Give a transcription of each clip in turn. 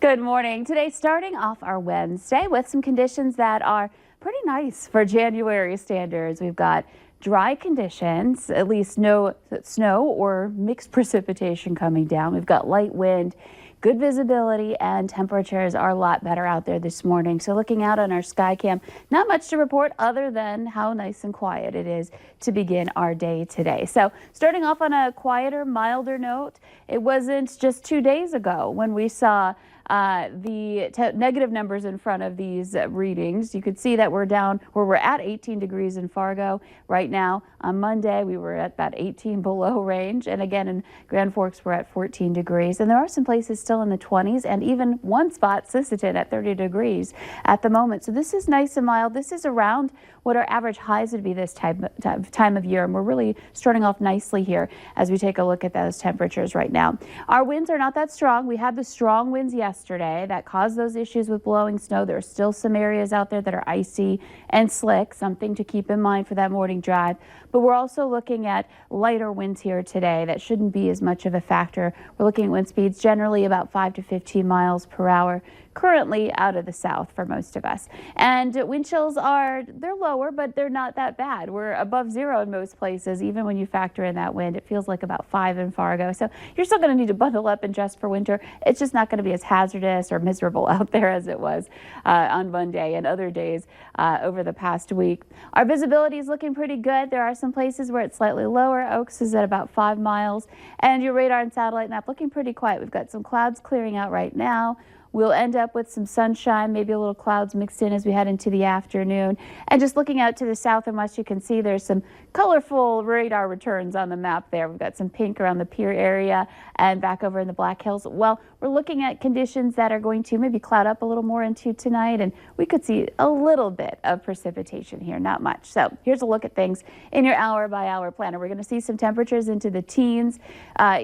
Good morning. Today, starting off our Wednesday with some conditions that are pretty nice for January standards. We've got dry conditions, at least no snow or mixed precipitation coming down. We've got light wind, good visibility, and temperatures are a lot better out there this morning. So looking out on our Skycam, not much to report other than how nice and quiet it is to begin our day today. So starting off on a quieter, milder note, it wasn't just 2 days ago when we saw the negative numbers in front of these readings. You could see that we're down where we're at 18 degrees in Fargo right now. On Monday, we were at that 18 below range. And again, in Grand Forks, we're at 14 degrees. And there are some places still in the 20s and even one spot, Sisseton, at 30 degrees at the moment. So this is nice and mild. This is around what our average highs would be this time of year. And we're really starting off nicely here as we take a look at those temperatures right now. Our winds are not that strong. We had the strong winds yesterday that caused those issues with blowing snow. There are still some areas out there that are icy and slick, something to keep in mind for that morning drive. But we're also looking at lighter winds here today that shouldn't be as much of a factor. We're looking at wind speeds generally about 5 to 15 miles per hour. Currently out of the south for most of us. And wind chills they're lower, but they're not that bad. We're above zero in most places. Even when you factor in that wind, it feels like about 5 in Fargo. So you're still going to need to bundle up and dress for winter. It's just not going to be as hazardous or miserable out there as it was on Monday and other days over the past week. Our visibility is looking pretty good. There are some places where it's slightly lower. Oaks is at about 5 miles. And your radar and satellite map looking pretty quiet. We've got some clouds clearing out right now. We'll end up with some sunshine, maybe a little clouds mixed in as we head into the afternoon. And just looking out to the south and west, you can see there's some colorful radar returns on the map there. We've got some pink around the Pier area and back over in the Black Hills. Well, we're looking at conditions that are going to maybe cloud up a little more into tonight, and we could see a little bit of precipitation here, not much. So here's a look at things in your hour-by-hour planner. We're going to see some temperatures into the teens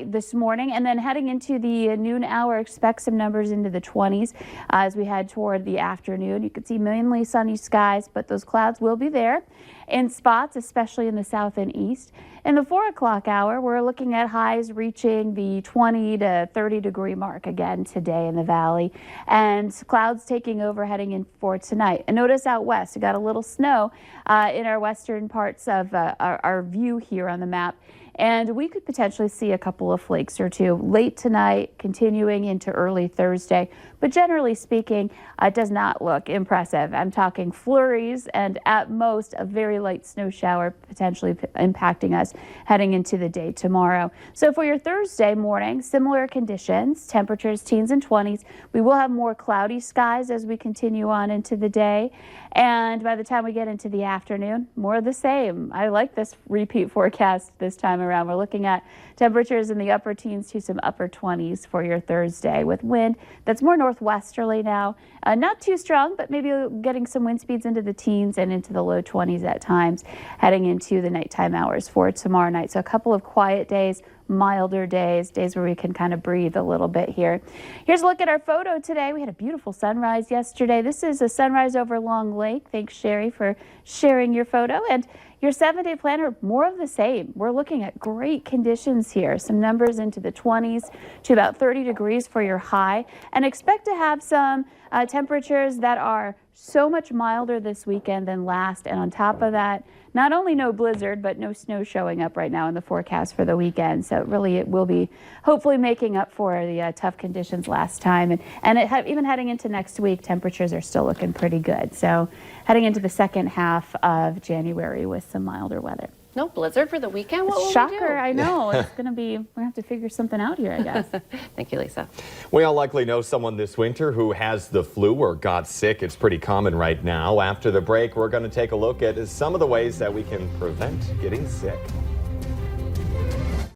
this morning, and then heading into the noon hour, expect some numbers into the 20s as we head toward the afternoon. You can see mainly sunny skies, but those clouds will be there in spots, especially in the south and east. In the 4 o'clock hour, we're looking at highs reaching the 20 to 30 degree mark again today in the valley, and clouds taking over heading in for tonight. And notice out west, we got a little snow in our western parts of our view here on the map. And we could potentially see a couple of flakes or two late tonight, continuing into early Thursday. But generally speaking, it does not look impressive. I'm talking flurries and at most a very light snow shower potentially impacting us heading into the day tomorrow. So for your Thursday morning, similar conditions, temperatures teens and 20s. We will have more cloudy skies as we continue on into the day. And by the time we get into the afternoon, more of the same. I like this repeat forecast this time around. We're looking at temperatures in the upper teens to some upper 20s for your Thursday with wind that's more northwesterly now. Not too strong, but maybe getting some wind speeds into the teens and into the low 20s at times heading into the nighttime hours for tomorrow night. So a couple of quiet days, milder days where we can kind of breathe a little bit here. Here's a look at our photo today. We had a beautiful sunrise yesterday. This is a sunrise over Long Lake. Thanks, Sherry, for sharing your photo. And your 7-day planner, more of the same. We're looking at great conditions here. Some numbers into the 20s to about 30 degrees for your high. And expect to have some temperatures that are so much milder this weekend than last. And on top of that, not only no blizzard, but no snow showing up right now in the forecast for the weekend. So really it will be hopefully making up for the tough conditions last time. And even heading into next week, temperatures are still looking pretty good. So heading into the second half of January with some milder weather. No blizzard for the weekend? What will Shocker, we do? I know. It's going to be, we're going to have to figure something out here, I guess. Thank you, Lisa. We all likely know someone this winter who has the flu or got sick. It's pretty common right now. After the break, we're going to take a look at some of the ways that we can prevent getting sick.